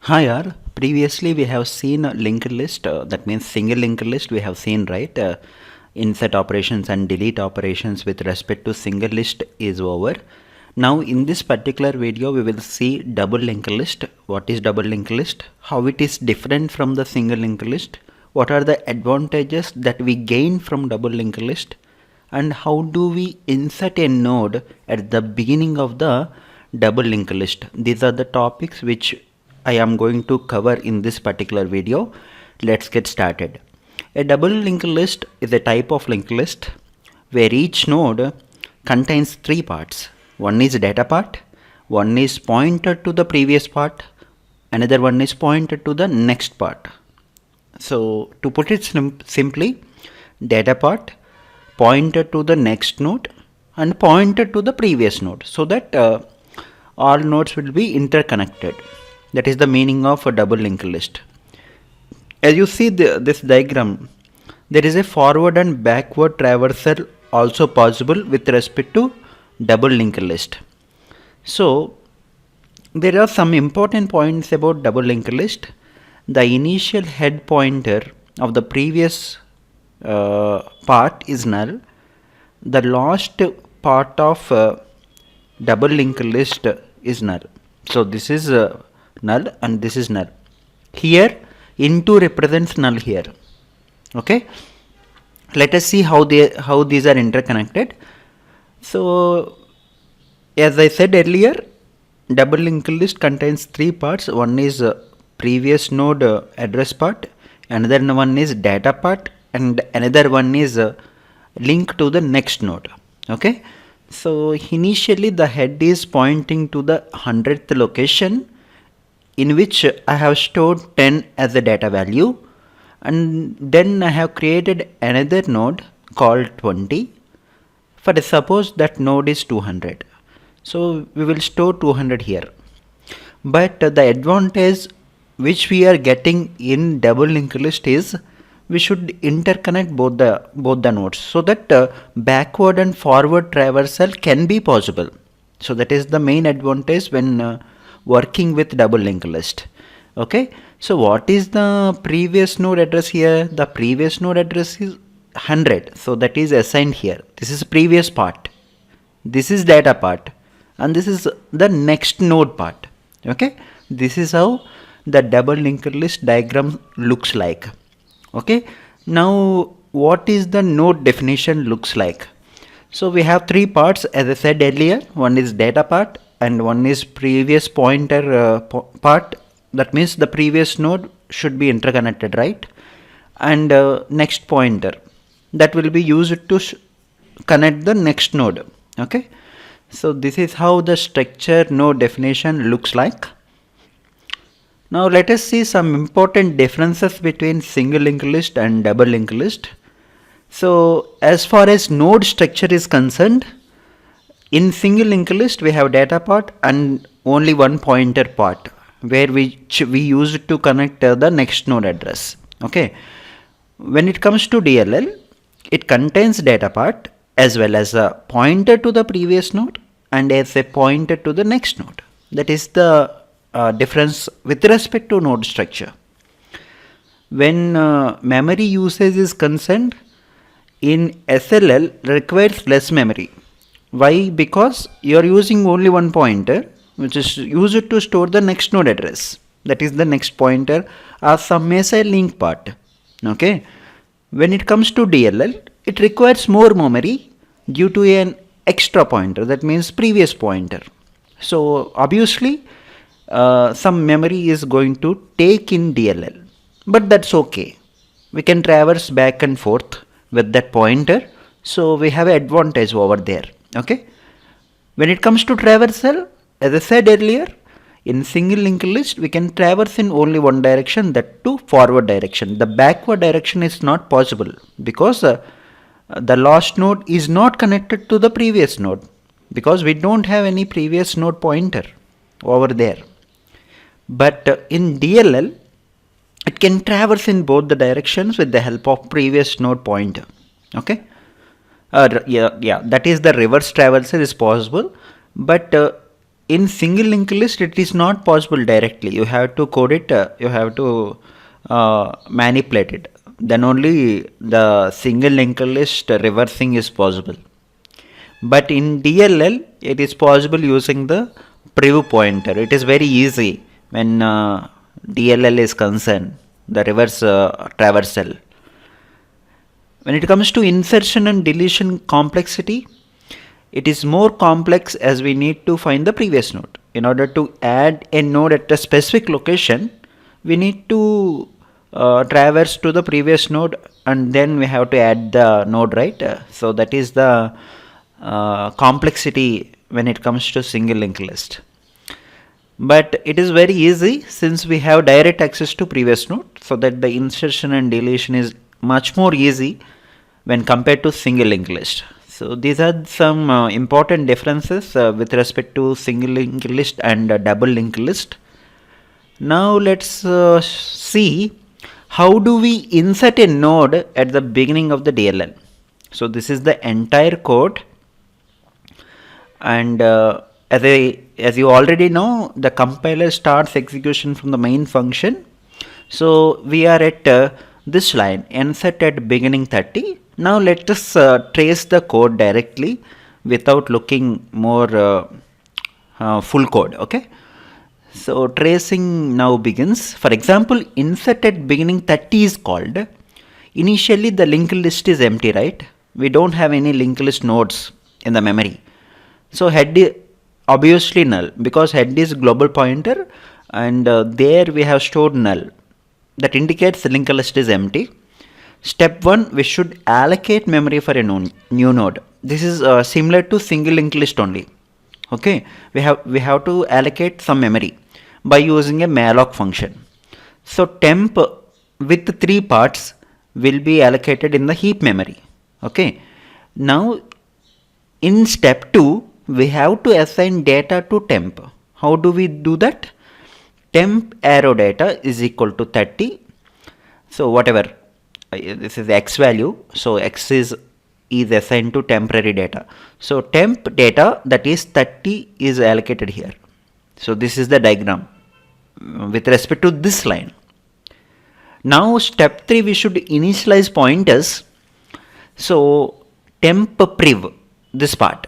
Hi, yaar. Previously, we have seen a linked list. That means single linked list. We have seen, right? Insert operations and delete operations with respect to single list is over. Now, in this particular video, we will see double linked list. What is double linked list? How it is different from the single linked list? What are the advantages that we gain from double linked list? And how do we insert a node at the beginning of the double linked list? These are the topics which I am going to cover in this particular video. Let's get started. A double linked list is a type of linked list where each node contains three parts. One is data part, one is pointed to the previous part, another one is pointed to the next part. So to put it simply, data part pointed to the next node and pointed to the previous node, so that all nodes will be interconnected. That is the meaning of a double linked list. As you see this diagram, there is a forward and backward traversal also possible with respect to double linked list. So there are some important points about double linked list. The initial head pointer of the previous part is null. The last part of double linked list is null. So this is null and this is null. Here into represents null here. Okay. Let us see how these are interconnected. So as I said earlier, double linked list contains three parts. One is previous node address part, another one is data part, and another one is link to the next node. Okay. So initially the head is pointing to the 100th location, in which I have stored 10 as a data value, and then I have created another node called 20. For suppose that node is 200, so we will store 200 here. But the advantage which we are getting in double linked list is we should interconnect both the nodes, so that backward and forward traversal can be possible. So that is the main advantage when working with double linked list. Okay, so what is the previous node address here? The previous node address is 100, so that is assigned here. This is previous part, this is data part, and this is the next node part. Okay, this is how the double linked list diagram looks like. Okay, now what is the node definition looks like? So we have three parts, as I said earlier. One is data part and one is previous pointer part. That means the previous node should be interconnected, right? And next pointer, that will be used to connect the next node. Okay, so this is how the structure node definition looks like. Now let us see some important differences between single linked list and double linked list. So as far as node structure is concerned, in single linked list we have data part and only one pointer part, where we use it to connect the next node address. Okay, when it comes to DLL, it contains data part as well as a pointer to the previous node and as a pointer to the next node. That is the difference with respect to node structure. When memory usage is concerned, in SLL requires less memory. Why? Because you are using only one pointer, which is used to store the next node address. That is the next pointer, or some may say link part. Okay. When it comes to DLL, it requires more memory due to an extra pointer, that means previous pointer. So obviously some memory is going to take in DLL, but that's okay. We can traverse back and forth with that pointer, so we have an advantage over there. Okay. When it comes to traversal, as I said earlier, in single linked list we can traverse in only one direction, that to forward direction. The backward direction is not possible because the last node is not connected to the previous node, because we don't have any previous node pointer over there. But in DLL, it can traverse in both the directions with the help of previous node pointer. Okay, that is the reverse traversal is possible, but in single linked list it is not possible directly. You have to code it, you have to manipulate it. Then only the single linked list reversing is possible. But in DLL it is possible using the prev pointer. It is very easy when DLL is concerned, the reverse traversal. When it comes to insertion and deletion complexity, it is more complex as we need to find the previous node. In order to add a node at a specific location, we need to traverse to the previous node and then we have to add the node, right? So that is the complexity when it comes to single linked list. But it is very easy since we have direct access to previous node, so that the insertion and deletion is much more easy when compared to single linked list. So these are some important differences with respect to single linked list and double linked list. Now let's see how do we insert a node at the beginning of the DLL. So this is the entire code, and as you already know, the compiler starts execution from the main function. So we are at this line, insert at beginning 30. Now let us trace the code directly without looking more full code. Okay. So tracing now begins. For example, insert at beginning 30 is called. Initially the linked list is empty, right? We don't have any linked list nodes in the memory. So head is obviously null because head is global pointer, and there we have stored null. That indicates the linked list is empty. Step 1, we should allocate memory for a new node. This is similar to single linked list only. Okay, we have to allocate some memory by using a malloc function. So temp with 3 parts will be allocated in the heap memory. Okay, now in step 2 we have to assign data to temp. How do we do that? Temp arrow data is equal to 30. So whatever, this is x value, so x is assigned to temporary data. So temp data, that is 30, is allocated here. So this is the diagram with respect to this line. Now step 3, we should initialize pointers. So temp priv, this part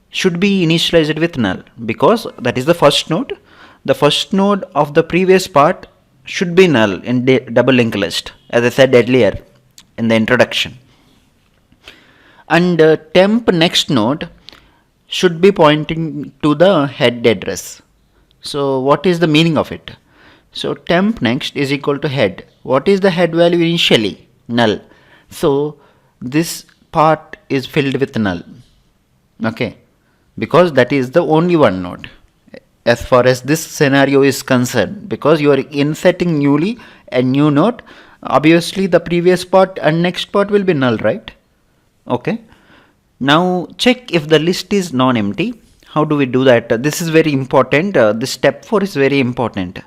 should be initialized with null because that is the first node. The first node of the previous part should be null in the double linked list, as I said earlier in the introduction. And temp next node should be pointing to the head address. So what is the meaning of it? So temp next is equal to head. What is the head value initially? Null. So this part is filled with null. Okay, because that is the only one node as far as this scenario is concerned, because you are inserting newly a new node. Obviously the previous part and next part will be null, right? Okay, now check if the list is non-empty. How do we do that? This is very important. This step 4 is very important.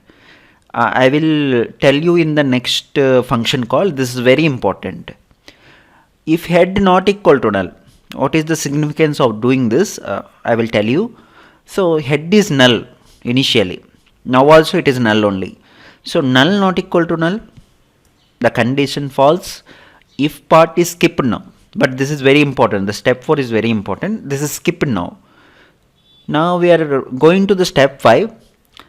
I will tell you in the next function call. This is very important. If head not equal to null, what is the significance of doing this? I will tell you. So head is null initially. Now also it is null only. So null not equal to null, the condition false if part is skipped now. But this is very important. The step 4 is very important. This is skipped now. Now we are going to the step 5.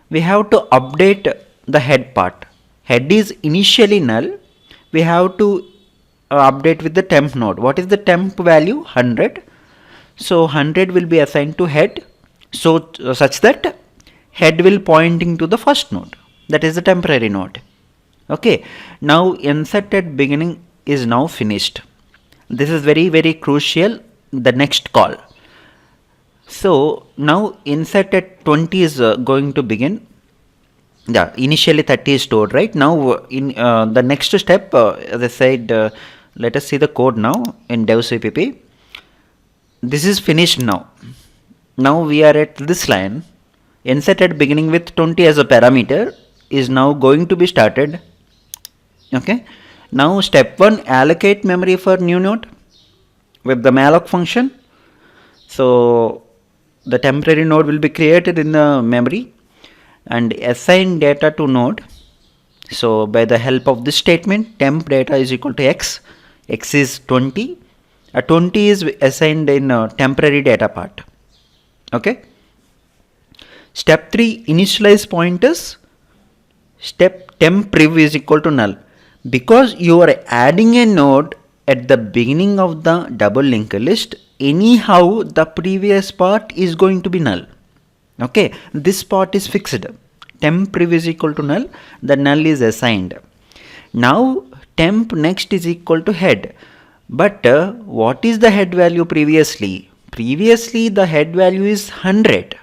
We have to update the head part. Head is initially null. We have to update with the temp node. What is the temp value? 100. So 100 will be assigned to head. So such that head will pointing to the first node, that is the temporary node. Okay, now insert at beginning is now finished. This is very crucial, the next call. So now insert at 20 is going to begin. Yeah, initially 30 is stored, right? Now in the next step, as I said, let us see the code now in dev.cpp. This is finished now. Now we are at this line. Insert at beginning with 20 as a parameter is now going to be started. Okay. Now step 1, allocate memory for new node with the malloc function. So the temporary node will be created in the memory and assign data to node. So by the help of this statement, temp data is equal to x. X is 20. 20 is assigned in temporary data part. Okay. Step 3, initialize pointers. Step temp priv is equal to null. Because you are adding a node at the beginning of the double linked list, anyhow the previous part is going to be null. Okay, this part is fixed. Temp priv is equal to null, the null is assigned. Now temp next is equal to head. But what is the head value previously? Previously the head value is 100.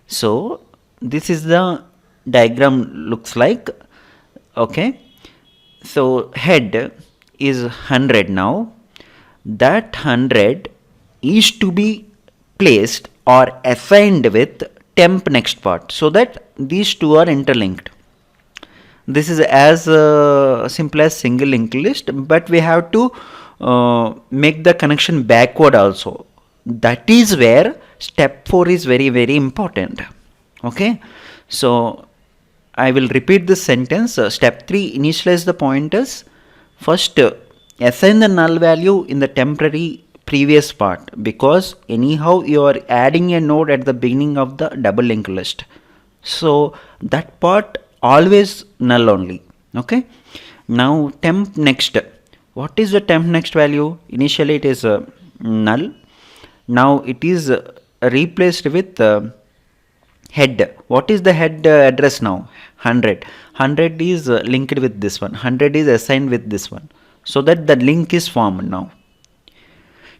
So this is the diagram looks like. Okay, so head is 100 now. That 100 is to be placed or assigned with temp next part, so that these two are interlinked. This is as simple as single linked list, but we have to make the connection backward also. That is where step 4 is very important. Okay, so I will repeat this sentence. Step 3, initialize the pointers. First, assign the null value in the temporary previous part, because anyhow you are adding a node at the beginning of the double linked list. So that part always null only. Okay. Now temp next. What is the temp next value? Initially it is null. Now it is replaced with head. What is the head address now? 100. 100 is linked with this one. 100 is assigned with this one. So that the link is formed now.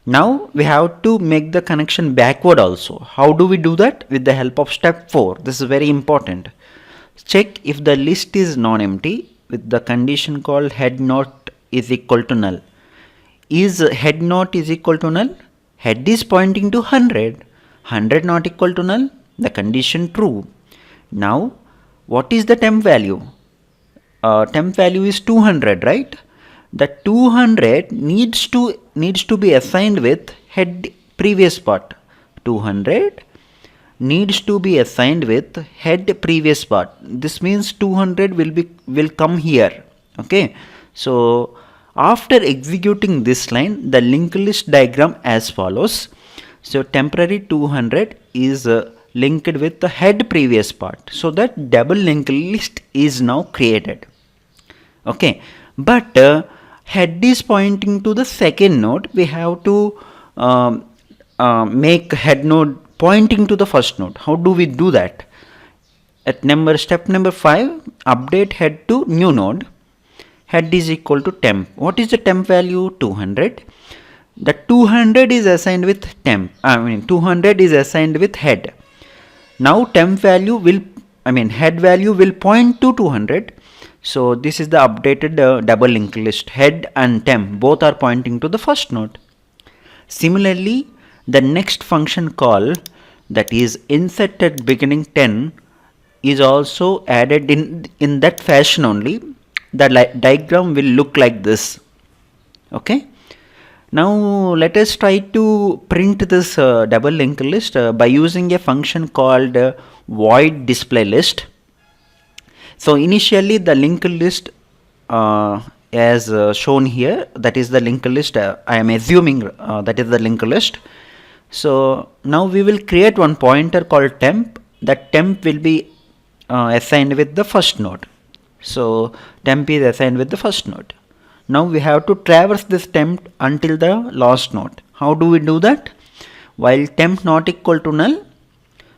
Now we have to make the connection backward also. How do we do that? With the help of step 4. This is very important. Check if the list is non-empty with the condition called head not is equal to null. Is head not is equal to null? Head is pointing to 100. 100 not equal to null? The condition true. Now what is the temp value? Temp value is 200, right? The 200 needs to be assigned with head previous part. 200 needs to be assigned with head previous part. This means 200 will come here. Okay, so after executing this line, the linked list diagram as follows. So temporary 200 is linked with the head previous part, so that double linked list is now created. Okay, but head is pointing to the second node. We have to make head node pointing to the first node. How do we do that? At step number 5, update head to new node. Head is equal to temp. What is the temp value? 200. The 200 is assigned with temp. 200 is assigned with head. Now temp value head value will point to 200. So this is the updated double linked list. Head and temp both are pointing to the first node. Similarly, the next function call, that is insert at beginning 10, is also added in that fashion only. The diagram will look like this. Okay. Now let us try to print this double linked list by using a function called void display list. So initially the linked list as shown here, that is the linked list. I am assuming that is the linked list. So now we will create one pointer called temp. That temp will be assigned with the first node. So temp is assigned with the first node. Now we have to traverse this temp until the last node. How do we do that? While temp not equal to null,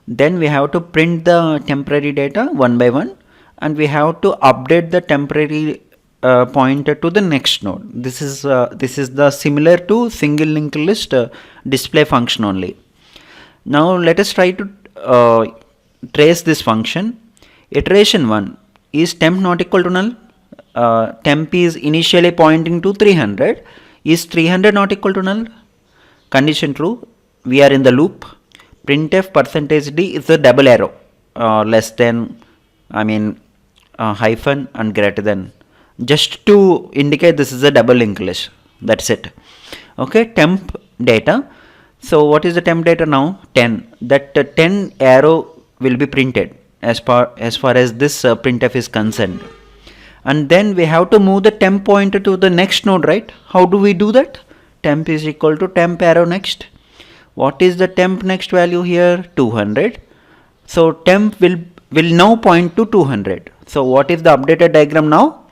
then we have to print the temporary data one by one, and we have to update the temporary pointer to the next node. This is the similar to single linked list display function only. Now let us try to trace this function. Iteration 1, is temp not equal to null? Temp is initially pointing to 300. Is 300 not equal to null? Condition true. We are in the loop. Printf %d is a double arrow, less than, hyphen and greater than, just to indicate this is a double linked list. That's it. Okay, temp data. So what is the temp data now? 10. That 10 arrow will be printed as far as this printf is concerned. And then we have to move the temp pointer to the next node, right? How do we do that? Temp is equal to temp arrow next. What is the temp next value here? 200. So temp will now point to 200. So what is the updated diagram now?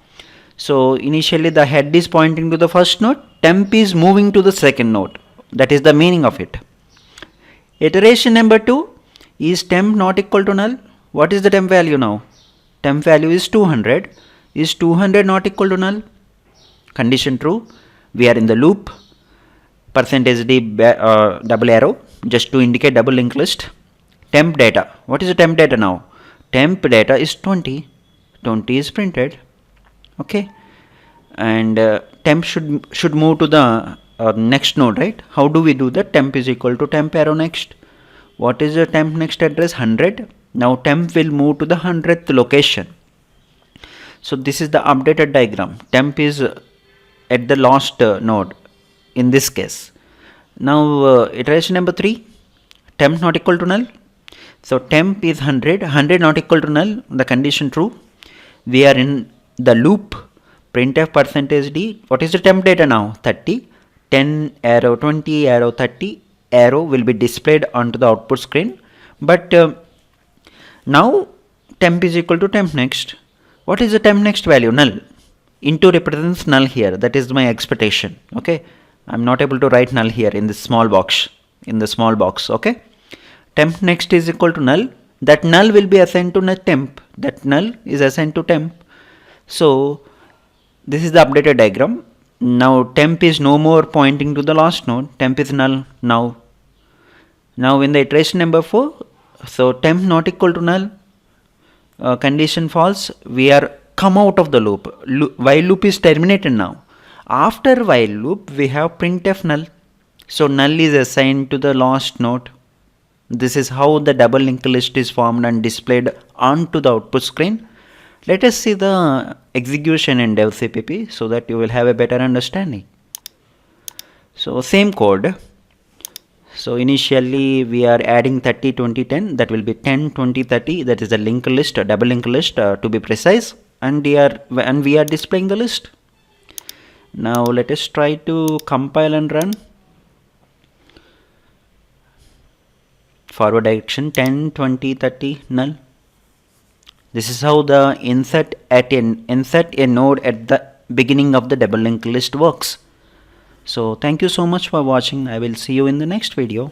So initially the head is pointing to the first node, temp is moving to the second node. That is the meaning of it. Iteration number 2, is temp not equal to null? What is the temp value now? Temp value is 200. Is 200 not equal to null? Condition true. We are in the loop. Percentage D double arrow just to indicate double linked list. Temp data. What is the temp data now? Temp data is 20. 20 is printed. Okay. And temp should move to the next node, right? How do we do that? Temp is equal to temp arrow next. What is the temp next address? 100. Now temp will move to the 100th location. So this is the updated diagram. Temp is at the last node in this case. Now iteration number 3, temp not equal to null. So temp is 100, 100 not equal to null, the condition true. We are in the loop. Printf percentage D. What is the temp data now? 30. 10 arrow, 20 arrow, 30 arrow will be displayed onto the output screen. But now temp is equal to temp next. What is the temp next value? Null. Into represents null here. That is my expectation. Okay. I'm not able to write null here in this small box. Okay. Temp next is equal to null. That null will be assigned to temp. That null is assigned to temp. So this is the updated diagram. Now temp is no more pointing to the last node. Temp is null now. Now in the iteration number 4, so temp not equal to null, condition false, we are come out of the loop. While loop is terminated now. After while loop we have printf null. So null is assigned to the last node. This is how the double linked list is formed and displayed onto the output screen. Let us see the execution in dev.cpp so that you will have a better understanding. So same code. So initially we are adding 30, 20, 10. That will be 10, 20, 30. That is a linked list, a double linked list to be precise. And we are displaying the list. Now let us try to compile and run. Forward direction 10, 20, 30, null. This is how the insert a node at the beginning of the double linked list works. So thank you so much for watching. I will see you in the next video.